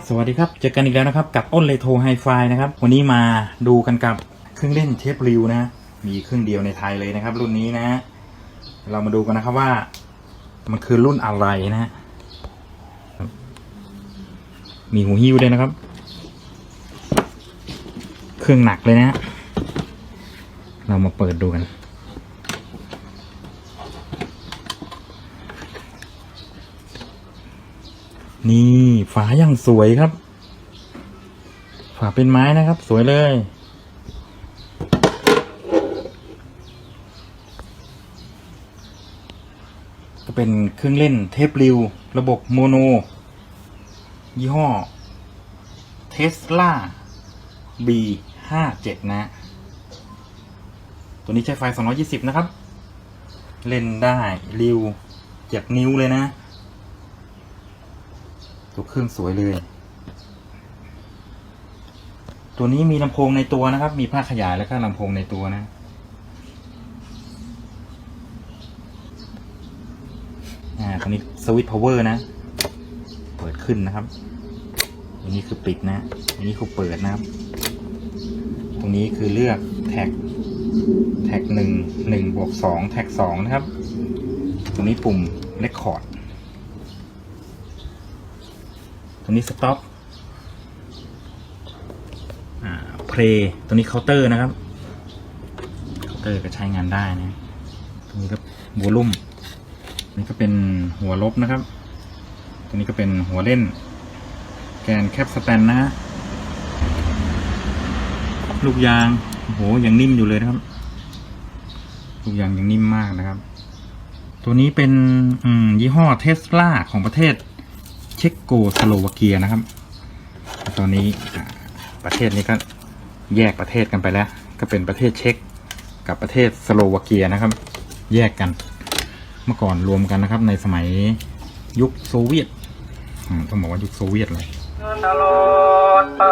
สวัสดีครับเจอกันอีกแล้วนะครับกับอ้นเลโทไฮไฟนะครับวันนี้มาดูกันกับเครื่องเล่นเทปริวนะมีเครื่องเดียวในไทยเลยนะครับรุ่นนี้นะเรามาดูกันนะครับว่ามันคือรุ่นอะไรนะมีหูหิ้วด้วยนะครับเครื่องหนักเลยนะเรามาเปิดดูกันนี่ฝาอย่างสวยครับฝาเป็นไม้นะครับสวยเลยก็เป็นเครื่องเล่นเทปริวระบบโมโนยี่ห้อ Tesla B57 นะตัวนี้ใช้ไฟ220นะครับเล่นได้ริวจากนิ้วเลยนะตัวเครื่องสวยเลยตัวนี้มีลำโพงในตัวนะครับมีภาคขยายแล้วก็ลำโพงในตัวนะตัวนี้สวิตช์พาวเวอร์นะเปิดขึ้นนะครับอันนี้คือปิดนะอันนี้คือเปิดนะครับตรงนี้คือเลือกแท็ก1 1+2แท็ก2นะครับตรงนี้ปุ่มเรคคอร์ดตรงนี้สต็อปเพลย์ตัวนี้เคาน์เตอร์นะครับเคาน์เตอร์ก็ใช้งานได้นะตรงนี้ก็วอลลุ่มนี่ก็เป็นหัวลบนะครับตัวนี้ก็เป็นหัวเล่นแกนแคปสแตนนะลูกยางโอ้โหยังนิ่มอยู่เลยนะครับลูกยางยังนิ่มมากนะครับตัวนี้เป็นยี่ห้อเทสลาของประเทศเช็กโกสโลวาเกียนะครับตอนนี้ประเทศนี้ก็แยกประเทศกันไปแล้วก็เป็นประเทศเช็กกับประเทศสโลวาเกียนะครับแยกกันเมื่อก่อนรวมกันนะครับในสมัยยุคโซเวียตต้องบอกว่ายุคโซเวียตเลยตลอดไป